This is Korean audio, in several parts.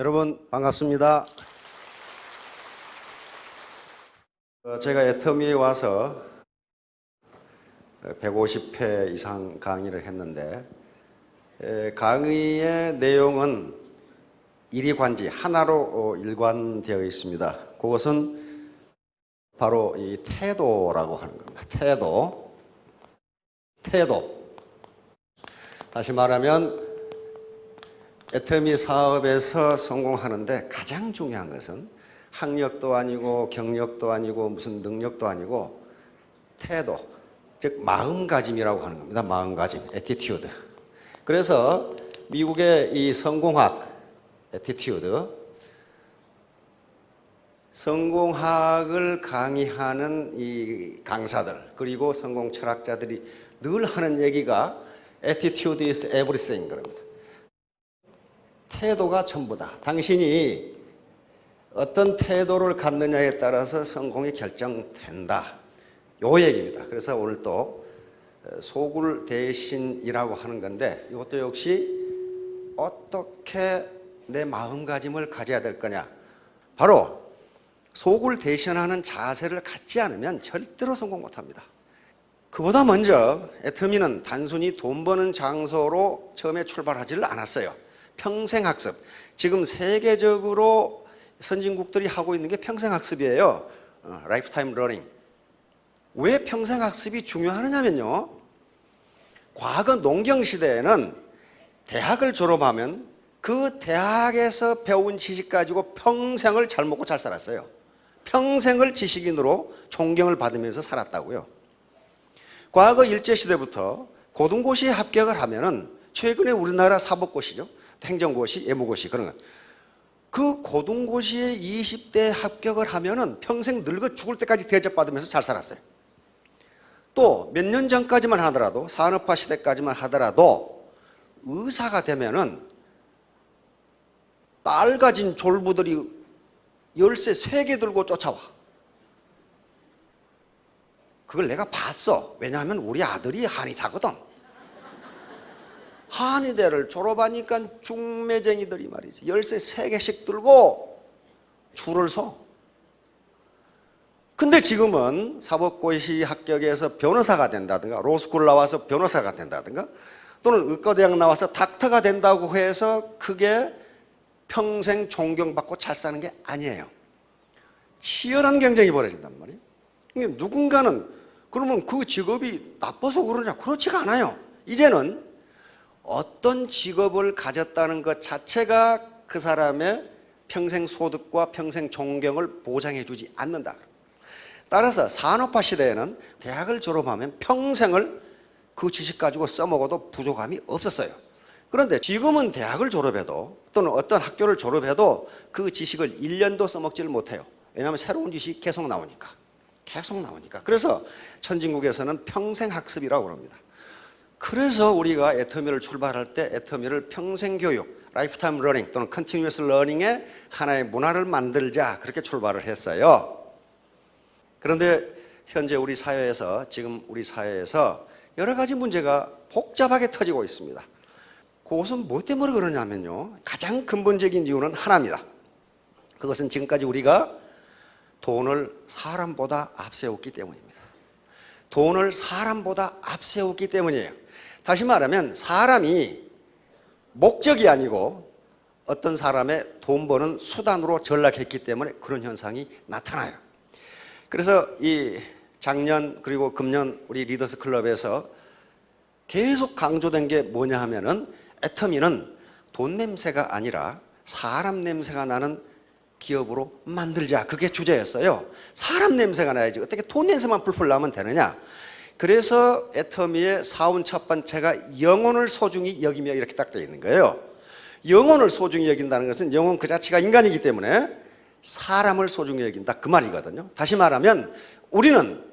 여러분 반갑습니다. 제가 애터미에 와서 150회 이상 강의를 했는데 강의의 내용은 일이관지 하나로 일관되어 있습니다. 그것은 바로 이 태도라고 하는 겁니다. 태도. 다시 말하면 애터미 사업에서 성공하는데 가장 중요한 것은 학력도 아니고 경력도 아니고 무슨 능력도 아니고 태도, 즉 마음가짐이라고 하는 겁니다. 마음가짐, attitude. 그래서 미국의 이 성공학, attitude, 성공학을 강의하는 이 강사들 그리고 성공 철학자들이 늘 하는 얘기가 attitude is everything 그럽니다. 태도가 전부다. 당신이 어떤 태도를 갖느냐에 따라서 성공이 결정된다. 요 얘기입니다. 그래서 오늘 또 소굴 대신이라고 하는 건데 이것도 역시 어떻게 내 마음가짐을 가져야 될 거냐. 바로 소굴 대신하는 자세를 갖지 않으면 절대로 성공 못합니다. 그보다 먼저 애터미는 단순히 돈 버는 장소로 처음에 출발하지를 않았어요. 평생학습. 지금 세계적으로 선진국들이 하고 있는 게 평생학습이에요. 라이프타임 러닝. 왜 평생학습이 중요하냐면요. 과거 농경시대에는 대학을 졸업하면 그 대학에서 배운 지식 가지고 평생을 잘 먹고 잘 살았어요. 평생을 지식인으로 존경을 받으면서 살았다고요. 과거 일제시대부터 고등고시에 합격을 하면은 최근에 우리나라 사법고시죠. 행정고시, 예무고시 그런 것. 그 고등고시에 20대 합격을 하면은 평생 늙어 죽을 때까지 대접받으면서 잘 살았어요. 또 몇 년 전까지만 하더라도 산업화 시대까지만 하더라도 의사가 되면은 딸 가진 졸부들이 열쇠 3개 들고 쫓아와. 그걸 내가 봤어. 왜냐하면 우리 아들이 한의사거든. 한의대를 졸업하니까 중매쟁이들이 말이지 열쇠 3개씩 들고 줄을 서. 근데 지금은 사법고시 합격해서 변호사가 된다든가 로스쿨 나와서 변호사가 된다든가 또는 의과대학 나와서 닥터가 된다고 해서 그게 평생 존경받고 잘 사는 게 아니에요. 치열한 경쟁이 벌어진단 말이에요. 그러니까 누군가는 그러면 그 직업이 나빠서 그러냐? 그렇지가 않아요. 이제는 어떤 직업을 가졌다는 것 자체가 그 사람의 평생 소득과 평생 존경을 보장해 주지 않는다. 따라서 산업화 시대에는 대학을 졸업하면 평생을 그 지식 가지고 써먹어도 부족함이 없었어요. 그런데 지금은 대학을 졸업해도 또는 어떤 학교를 졸업해도 그 지식을 1년도 써먹지를 못해요. 왜냐하면 새로운 지식이 계속 나오니까. 그래서 선진국에서는 평생학습이라고 합니다. 그래서 우리가 애터미를 출발할 때 애터미를 평생교육, 라이프타임 러닝 또는 컨티뉴어스 러닝의 하나의 문화를 만들자 그렇게 출발을 했어요. 그런데 현재 우리 사회에서 여러 가지 문제가 복잡하게 터지고 있습니다. 그것은 뭐 때문에 그러냐면요. 가장 근본적인 이유는 하나입니다. 그것은 지금까지 우리가 돈을 사람보다 앞세웠기 때문입니다. 돈을 사람보다 앞세웠기 때문이에요. 다시 말하면 사람이 목적이 아니고 어떤 사람의 돈 버는 수단으로 전락했기 때문에 그런 현상이 나타나요. 그래서 이 작년 그리고 금년 우리 리더스 클럽에서 계속 강조된 게 뭐냐 하면은 애터미는 돈 냄새가 아니라 사람 냄새가 나는 기업으로 만들자. 그게 주제였어요. 사람 냄새가 나야지 어떻게 돈 냄새만 풀풀 나면 되느냐. 그래서 애터미의 사원 첫 번째가 영혼을 소중히 여기며 이렇게 딱 되어 있는 거예요. 영혼을 소중히 여긴다는 것은 영혼 그 자체가 인간이기 때문에 사람을 소중히 여긴다 그 말이거든요. 다시 말하면 우리는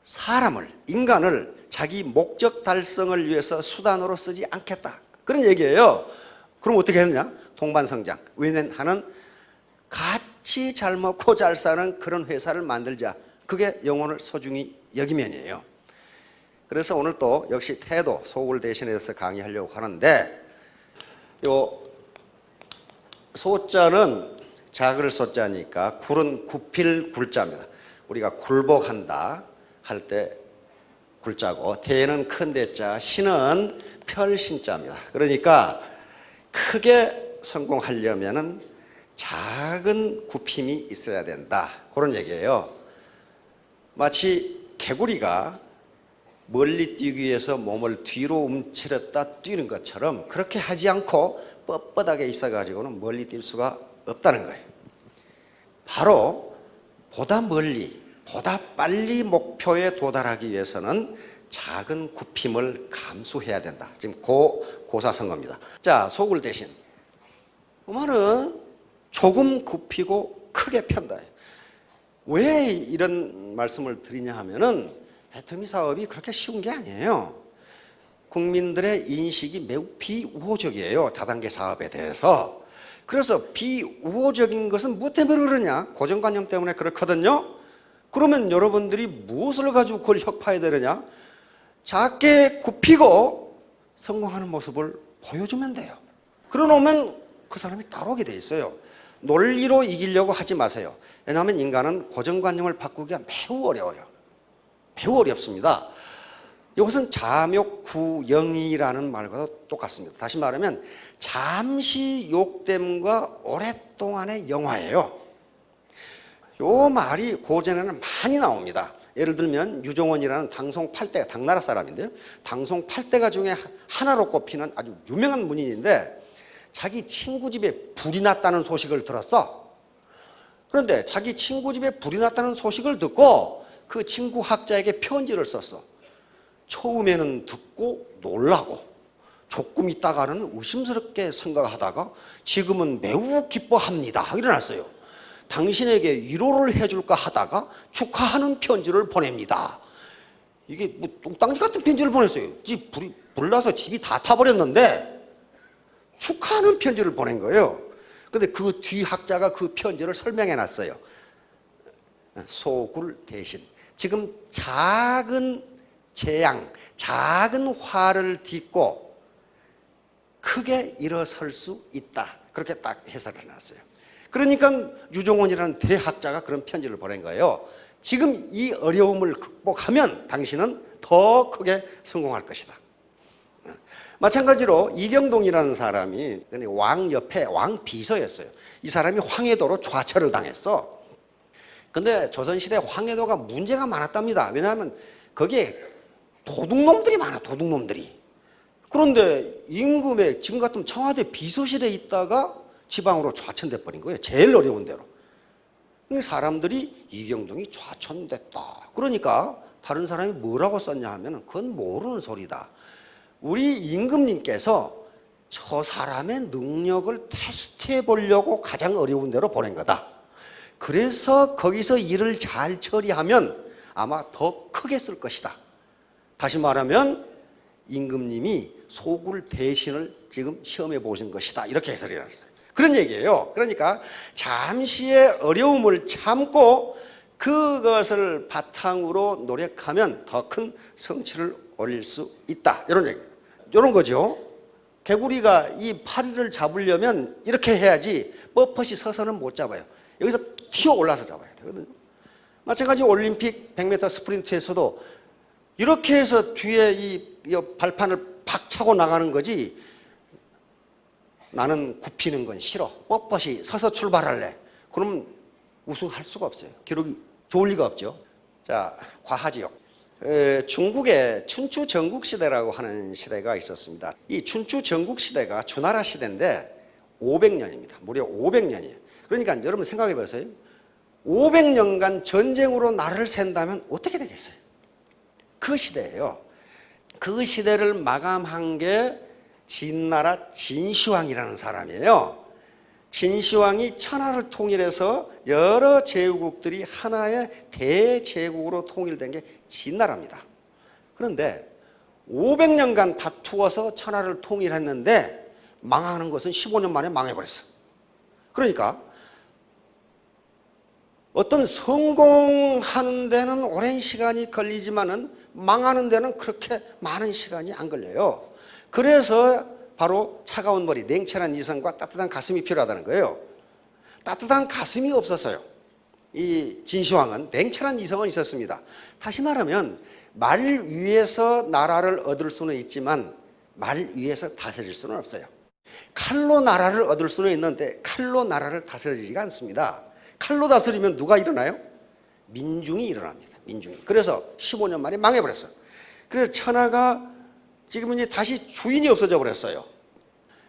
사람을, 인간을 자기 목적 달성을 위해서 수단으로 쓰지 않겠다 그런 얘기예요. 그럼 어떻게 했느냐? 동반성장, 윈윈하는 같이 잘 먹고 잘 사는 그런 회사를 만들자. 그게 영혼을 소중히 여기면이에요. 그래서 오늘 또 역시 태도, 소굴 대신에 대해서 강의하려고 하는데 요 소자는 작을 소자니까 굴은 굽힐 굴자입니다. 우리가 굴복한다 할 때 굴자고, 대는 큰 대자, 신은 펼신자입니다. 그러니까 크게 성공하려면은 작은 굽힘이 있어야 된다, 그런 얘기예요. 마치 개구리가 멀리 뛰기 위해서 몸을 뒤로 움츠렸다 뛰는 것처럼 그렇게 하지 않고 뻣뻣하게 있어가지고는 멀리 뛸 수가 없다는 거예요. 바로 보다 멀리, 보다 빨리 목표에 도달하기 위해서는 작은 굽힘을 감수해야 된다. 지금 고사성어입니다. 자, 소굴 대신 말은 조금 굽히고 크게 편다. 왜 이런 말씀을 드리냐 하면은 애터미 사업이 그렇게 쉬운 게 아니에요. 국민들의 인식이 매우 비우호적이에요, 다단계 사업에 대해서. 그래서 비우호적인 것은 뭐 때문에 그러냐? 고정관념 때문에 그렇거든요. 그러면 여러분들이 무엇을 가지고 그걸 혁파해야 되느냐? 작게 굽히고 성공하는 모습을 보여주면 돼요. 그러놓으면 그 사람이 따라오게 돼 있어요. 논리로 이기려고 하지 마세요. 왜냐하면 인간은 고정관념을 바꾸기가 매우 어려워요. 매우 어렵습니다. 이것은 잠욕구영이라는 말과도 똑같습니다. 다시 말하면 잠시 욕됨과 오랫동안의 영화예요. 요 말이 고전에는 많이 나옵니다. 예를 들면 유종원이라는 당송 8대, 당나라 사람인데요, 당송 8대가 중에 하나로 꼽히는 아주 유명한 문인인데, 자기 친구 집에 불이 났다는 소식을 들었어. 그런데 자기 친구 집에 불이 났다는 소식을 듣고 그 친구 학자에게 편지를 썼어. 처음에는 듣고 놀라고, 조금 있다가는 의심스럽게 생각하다가 지금은 매우 기뻐합니다, 이러났어요. 당신에게 위로를 해줄까 하다가 축하하는 편지를 보냅니다. 이게 뭐 똥땅지 같은 편지를 보냈어요. 불이 불나서 집이 다 타버렸는데 축하하는 편지를 보낸 거예요. 근데 그 뒤 학자가 그 편지를 설명해 놨어요. 소굴 대신. 지금 작은 재앙, 작은 화를 딛고 크게 일어설 수 있다, 그렇게 딱 해설을 해놨어요. 그러니까 유종원이라는 대학자가 그런 편지를 보낸 거예요. 지금 이 어려움을 극복하면 당신은 더 크게 성공할 것이다. 마찬가지로 이경동이라는 사람이 왕 옆에 왕 비서였어요. 이 사람이 황해도로 좌철을 당했어. 근데 조선시대 황해도가 문제가 많았답니다. 왜냐하면 거기에 도둑놈들이 많아, 도둑놈들이. 그런데 임금의, 지금 같으면 청와대 비서실에 있다가 지방으로 좌천돼 버린 거예요. 제일 어려운 데로. 사람들이 이경동이 좌천됐다, 그러니까 다른 사람이 뭐라고 썼냐 하면 그건 모르는 소리다. 우리 임금님께서 저 사람의 능력을 테스트해 보려고 가장 어려운 데로 보낸 거다. 그래서 거기서 일을 잘 처리하면 아마 더 크게 쓸 것이다. 다시 말하면 임금님이 소굴 대신을 지금 시험해 보신 것이다, 이렇게 해설이 났어요. 그런 얘기예요. 그러니까 잠시의 어려움을 참고 그것을 바탕으로 노력하면 더 큰 성취를 올릴 수 있다, 이런 얘기. 이런 거죠. 개구리가 이 파리를 잡으려면 이렇게 해야지 뻣뻣이 서서는 못 잡아요. 여기서 튀어 올라서 잡아야 되거든요. 마찬가지 올림픽 100m 스프린트에서도 이렇게 해서 뒤에 이 발판을 팍 차고 나가는 거지, 나는 굽히는 건 싫어, 뻣뻣이 서서 출발할래, 그럼 우승할 수가 없어요. 기록이 좋을 리가 없죠. 자, 과하지요. 중국에 춘추 전국시대라고 하는 시대가 있었습니다. 이 춘추 전국시대가 주나라 시대인데 500년입니다. 무려 500년이에요. 그러니까 여러분 생각해 보세요. 500년간 전쟁으로 나라를 샌다면 어떻게 되겠어요? 그 시대예요. 그 시대를 마감한 게 진나라 진시황이라는 사람이에요. 진시황이 천하를 통일해서 여러 제국들이 하나의 대제국으로 통일된 게 진나라입니다. 그런데 500년간 다투어서 천하를 통일했는데 망하는 것은 15년 만에 망해버렸어. 그러니까 어떤 성공하는 데는 오랜 시간이 걸리지만은 망하는 데는 그렇게 많은 시간이 안 걸려요. 그래서 바로 차가운 머리, 냉철한 이성과 따뜻한 가슴이 필요하다는 거예요. 따뜻한 가슴이 없었어요. 이 진시황은 냉철한 이성은 있었습니다. 다시 말하면 말 위에서 나라를 얻을 수는 있지만 말 위에서 다스릴 수는 없어요. 칼로 나라를 얻을 수는 있는데 칼로 나라를 다스리지가 않습니다. 칼로 다스리면 누가 일어나요? 민중이 일어납니다. 민중이. 그래서 15년 만에 망해버렸어요. 그래서 천하가 지금은 이제 다시 주인이 없어져 버렸어요.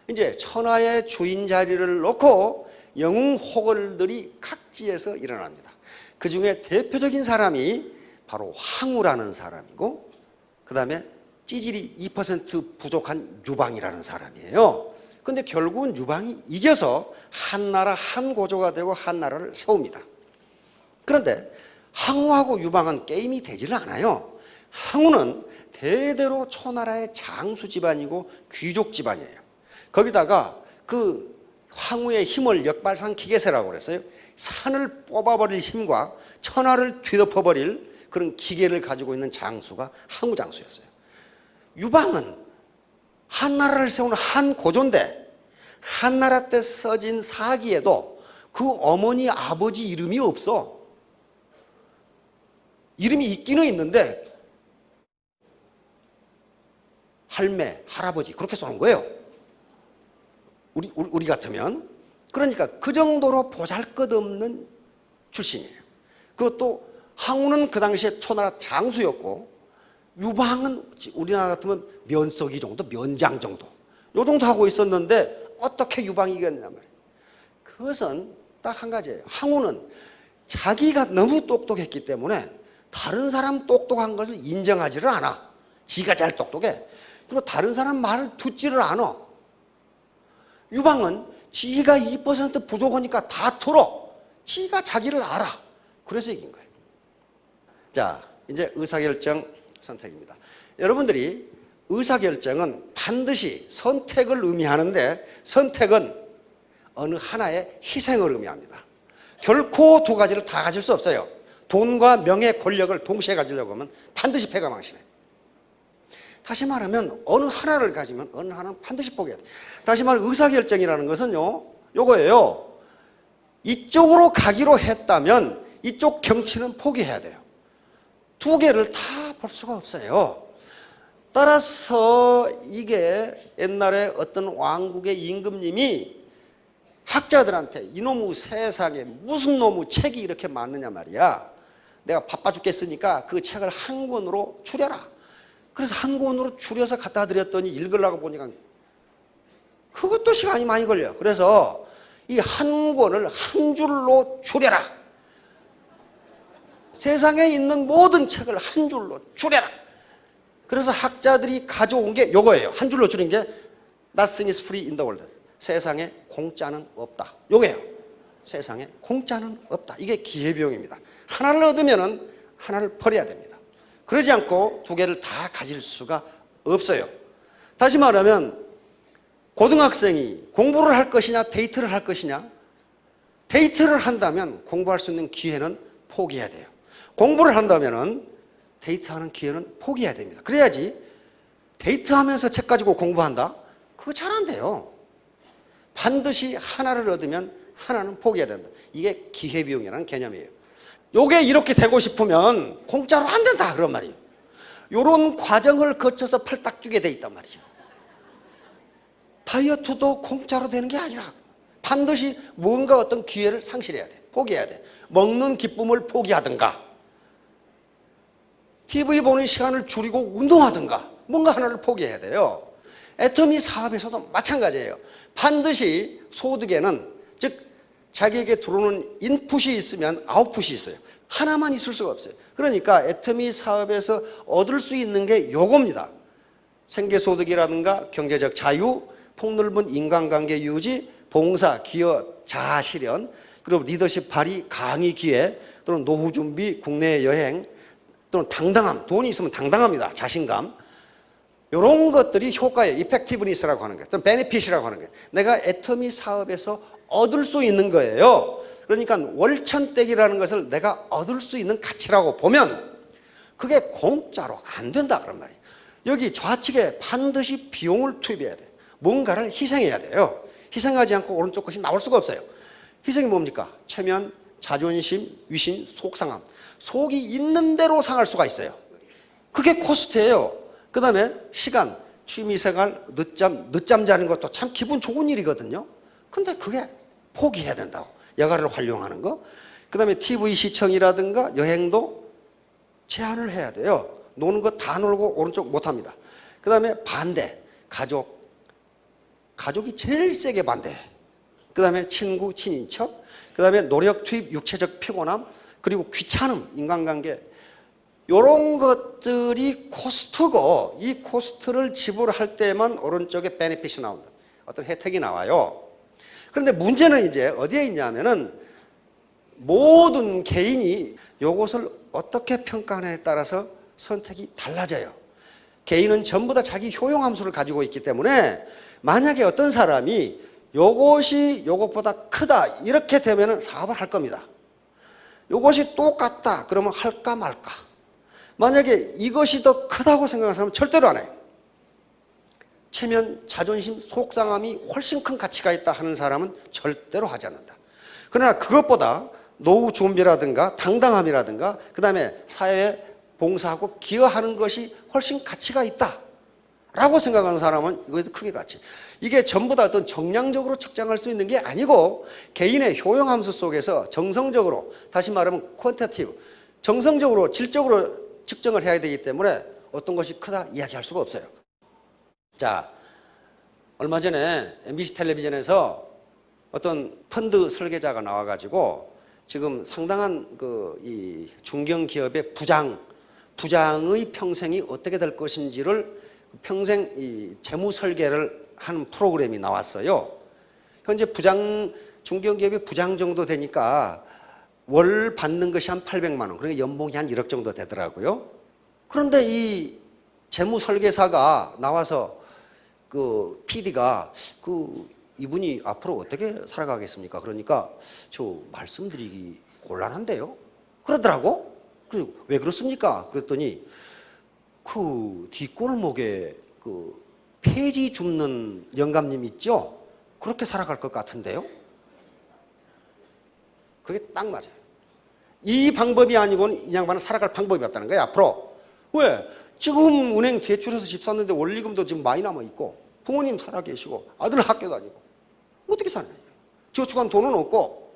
이제 천하의 주인 자리를 놓고 영웅호걸들이 각지에서 일어납니다. 그 중에 대표적인 사람이 바로 황후라는 사람이고, 그 다음에 찌질이 2% 부족한 유방이라는 사람이에요. 근데 결국은 유방이 이겨서 한나라 한고조가 되고 한나라를 세웁니다. 그런데 황후하고 유방은 게임이 되지는 않아요. 황후는 대대로 초나라의 장수 집안이고 귀족 집안이에요. 거기다가 그 황후의 힘을 역발상 기계세라고 그랬어요. 산을 뽑아버릴 힘과 천하를 뒤덮어버릴 그런 기계를 가지고 있는 장수가 황후 장수였어요. 유방은 한나라를 세운 한고조인데 한나라 때 써진 사기에도 그 어머니 아버지 이름이 없어. 이름이 있기는 있는데 할매, 할아버지 그렇게 써놓은 거예요. 우리 같으면. 그러니까 그 정도로 보잘것없는 출신이에요. 그것도 황후는 그 당시에 초나라 장수였고 유방은 우리나라 같으면 면석이 정도, 면장 정도 요 정도 하고 있었는데 어떻게 유방이 이겼냐 말이에요. 그것은 딱 한 가지예요. 황후는 자기가 너무 똑똑했기 때문에 다른 사람 똑똑한 것을 인정하지를 않아. 지가 잘 똑똑해. 그리고 다른 사람 말을 듣지를 않아. 유방은 지가 2% 부족하니까 다 털어. 지가 자기를 알아. 그래서 이긴 거예요. 자, 이제 의사결정 선택입니다. 여러분들이 의사결정은 반드시 선택을 의미하는데 선택은 어느 하나의 희생을 의미합니다. 결코 두 가지를 다 가질 수 없어요. 돈과 명예, 권력을 동시에 가지려고 하면 반드시 패가 망신해요. 다시 말하면 어느 하나를 가지면 어느 하나는 반드시 포기해야 돼요. 다시 말하면 의사결정이라는 것은요, 요거예요. 이쪽으로 가기로 했다면 이쪽 경치는 포기해야 돼요. 두 개를 다 볼 수가 없어요. 따라서 이게 옛날에 어떤 왕국의 임금님이 학자들한테 이놈의 세상에 무슨 놈의 책이 이렇게 많느냐 말이야. 내가 바빠 죽겠으니까 그 책을 한 권으로 줄여라. 그래서 한 권으로 줄여서 갖다 드렸더니 읽으려고 보니까 그것도 시간이 많이 걸려요. 그래서 이 한 권을 한 줄로 줄여라. 세상에 있는 모든 책을 한 줄로 줄여라. 그래서 학자들이 가져온 게 요거예요. 한 줄로 줄인 게 Nothing is free in the world. 세상에 공짜는 없다. 요게요. 세상에 공짜는 없다. 이게 기회비용입니다. 하나를 얻으면 하나를 버려야 됩니다. 그러지 않고 두 개를 다 가질 수가 없어요. 다시 말하면 고등학생이 공부를 할 것이냐 데이트를 할 것이냐. 데이트를 한다면 공부할 수 있는 기회는 포기해야 돼요. 공부를 한다면 데이트하는 기회는 포기해야 됩니다. 그래야지 데이트하면서 책 가지고 공부한다? 그거 잘 안 돼요. 반드시 하나를 얻으면 하나는 포기해야 된다. 이게 기회비용이라는 개념이에요. 요게 이렇게 되고 싶으면 공짜로 안 된다 그런 말이에요. 요런 과정을 거쳐서 팔딱 뛰게 돼 있단 말이죠. 다이어트도 공짜로 되는 게 아니라 반드시 뭔가 어떤 기회를 상실해야 돼. 포기해야 돼. 먹는 기쁨을 포기하든가 TV 보는 시간을 줄이고 운동하든가 뭔가 하나를 포기해야 돼요. 애터미 사업에서도 마찬가지예요. 반드시 소득에는 즉 자기에게 들어오는 인풋이 있으면 아웃풋이 있어요. 하나만 있을 수가 없어요. 그러니까 애터미 사업에서 얻을 수 있는 게 요겁니다. 생계소득이라든가 경제적 자유, 폭넓은 인간관계 유지, 봉사, 기여, 자아실현, 그리고 리더십 발휘, 강의 기회, 또는 노후 준비, 국내 여행, 또는 당당함, 돈이 있으면 당당합니다. 자신감. 이런 것들이 효과예요. 이펙티브니스라고 하는 거예요. 또는 베네핏이라고 하는 거예요. 내가 애터미 사업에서 얻을 수 있는 거예요. 그러니까 월천댁이라는 것을 내가 얻을 수 있는 가치라고 보면 그게 공짜로 안 된다 그런 말이에요. 여기 좌측에 반드시 비용을 투입해야 돼요. 뭔가를 희생해야 돼요. 희생하지 않고 오른쪽 것이 나올 수가 없어요. 희생이 뭡니까? 체면, 자존심, 위신, 속상함. 속이 있는 대로 상할 수가 있어요. 그게 코스트예요. 그 다음에 시간, 취미생활, 늦잠 자는 것도 참 기분 좋은 일이거든요. 근데 그게 포기해야 된다고. 여가를 활용하는 거. 그 다음에 TV 시청이라든가 여행도 제한을 해야 돼요. 노는 거 다 놀고 오른쪽 못합니다. 그 다음에 반대, 가족이 제일 세게 반대. 그 다음에 친구, 친인척. 그 다음에 노력 투입, 육체적 피곤함. 그리고 귀찮음, 인간관계. 이런 것들이 코스트고 이 코스트를 지불할 때만 오른쪽에 베네핏이 나온다. 어떤 혜택이 나와요. 그런데 문제는 이제 어디에 있냐면은 모든 개인이 이것을 어떻게 평가하느냐에 따라서 선택이 달라져요. 개인은 전부 다 자기 효용 함수를 가지고 있기 때문에 만약에 어떤 사람이 이것이 이것보다 크다 이렇게 되면은 사업을 할 겁니다. 이것이 똑같다 그러면 할까 말까. 만약에 이것이 더 크다고 생각하는 사람은 절대로 안 해요. 체면, 자존심, 속상함이 훨씬 큰 가치가 있다 하는 사람은 절대로 하지 않는다. 그러나 그것보다 노후 준비라든가 당당함이라든가 그 다음에 사회에 봉사하고 기여하는 것이 훨씬 가치가 있다 라고 생각하는 사람은 이것도 크게 가치. 이게 전부 다 어떤 정량적으로 측정할 수 있는 게 아니고 개인의 효용함수 속에서 정성적으로, 다시 말하면 퀀티티브, 정성적으로 질적으로 측정을 해야 되기 때문에 어떤 것이 크다 이야기할 수가 없어요. 자, 얼마 전에 MBC 텔레비전에서 어떤 펀드 설계자가 나와가지고 지금 상당한 이 중견기업의 부장의 평생이 어떻게 될 것인지를 평생 이 재무 설계를 하는 프로그램이 나왔어요. 현재 중견기업의 부장 정도 되니까 월 받는 것이 한 800만 원, 그러니까 연봉이 한 1억 정도 되더라고요. 그런데 이 재무 설계사가 나와서 그 PD가 이분이 앞으로 어떻게 살아가겠습니까? 그러니까 저 말씀드리기 곤란한데요. 그러더라고. 그리고 왜 그렇습니까? 그랬더니 그 뒷골목에 그 폐지 줍는 영감님 있죠? 그렇게 살아갈 것 같은데요. 그게 딱 맞아요. 이 방법이 아니고는 이 양반은 살아갈 방법이 없다는 거예요, 앞으로. 왜? 지금 은행 대출해서 집 샀는데 원리금도 지금 많이 남아있고 부모님 살아계시고 아들 학교 다니고 어떻게 사냐. 저축한 돈은 없고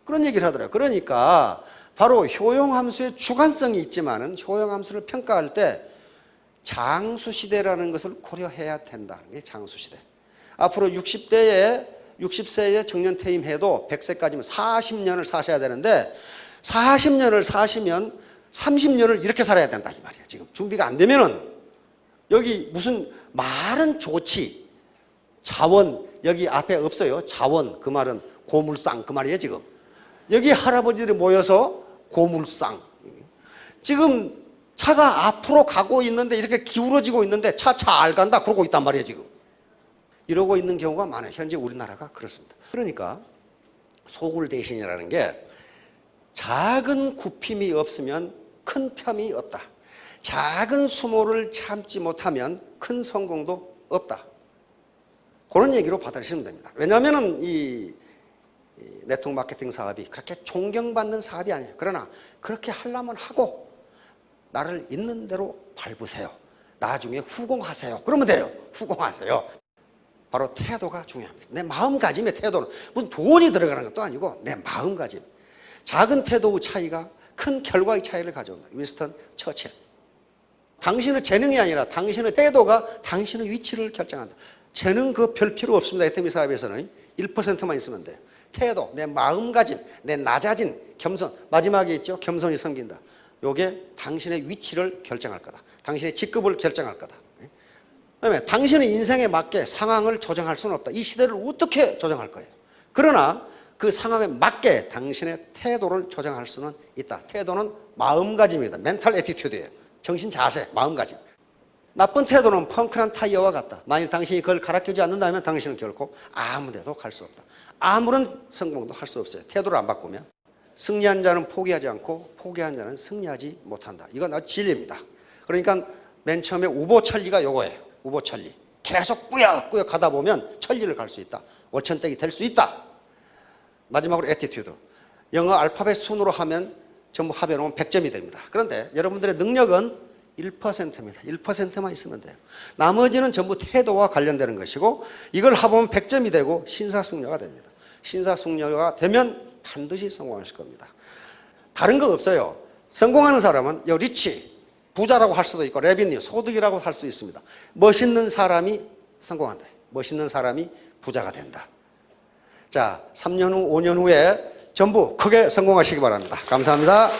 그런 얘기를 하더라고요. 그러니까 바로 효용함수의 주관성이 있지만은 효용함수를 평가할 때 장수시대라는 것을 고려해야 된다는 게 장수시대. 앞으로 60세에 정년 퇴임해도 100세까지면 40년을 사셔야 되는데 40년을 사시면 30년을 이렇게 살아야 된다 이 말이에요. 지금 준비가 안 되면은 여기 무슨 말은 좋지 자원 여기 앞에 없어요. 자원 그 말은 고물상 그 말이에요. 지금 여기 할아버지들이 모여서 고물상 지금 차가 앞으로 가고 있는데 이렇게 기울어지고 있는데 차 잘 간다 그러고 있단 말이에요. 지금 이러고 있는 경우가 많아요. 현재 우리나라가 그렇습니다. 그러니까 소굴대신이라는 게 작은 굽힘이 없으면 큰 폄이 없다. 작은 수모를 참지 못하면 큰 성공도 없다. 그런 얘기로 받아들이시면 됩니다. 왜냐하면 이 네트워크 마케팅 사업이 그렇게 존경받는 사업이 아니에요. 그러나 그렇게 하려면 하고 나를 있는 대로 밟으세요. 나중에 후공하세요. 그러면 돼요. 후공하세요. 바로 태도가 중요합니다. 내 마음가짐의 태도는 무슨 돈이 들어가는 것도 아니고 내 마음가짐. 작은 태도의 차이가 큰 결과의 차이를 가져온다. 윈스턴 처칠. 당신의 재능이 아니라 당신의 태도가 당신의 위치를 결정한다. 재능 그 별 필요 없습니다. 애터미 사업에서는 1%만 있으면 돼요. 태도, 내 마음가짐, 내 낮아진 겸손. 마지막에 있죠. 겸손이 섬긴다. 이게 당신의 위치를 결정할 거다. 당신의 직급을 결정할 거다. 그다음에 당신의 인생에 맞게 상황을 조정할 수는 없다. 이 시대를 어떻게 조정할 거예요? 그러나 그 상황에 맞게 당신의 태도를 조정할 수는 있다. 태도는 마음가짐이다. 멘탈 애티튜드예요. 정신 자세, 마음가짐. 나쁜 태도는 펑크난 타이어와 같다. 만일 당신이 그걸 가르치지 않는다면 당신은 결코 아무 데도 갈 수 없다. 아무런 성공도 할 수 없어요. 태도를 안 바꾸면. 승리한 자는 포기하지 않고 포기한 자는 승리하지 못한다. 이건 아주 진리입니다. 그러니까 맨 처음에 우보천리가 요거예요. 우보천리. 계속 꾸역꾸역 하다 보면 천리를 갈 수 있다. 월천댁이 될 수 있다. 마지막으로 애티튜드. 영어 알파벳 순으로 하면 전부 합해놓으면 100점이 됩니다. 그런데 여러분들의 능력은 1%입니다. 1%만 있으면 돼요. 나머지는 전부 태도와 관련되는 것이고 이걸 합하면 100점이 되고 신사숙녀가 됩니다. 신사숙녀가 되면 반드시 성공하실 겁니다. 다른 거 없어요. 성공하는 사람은 리치, 부자라고 할 수도 있고 레비뉴, 소득이라고 할 수 있습니다. 멋있는 사람이 성공한다. 멋있는 사람이 부자가 된다. 자, 3년 후, 5년 후에 전부 크게 성공하시기 바랍니다. 감사합니다.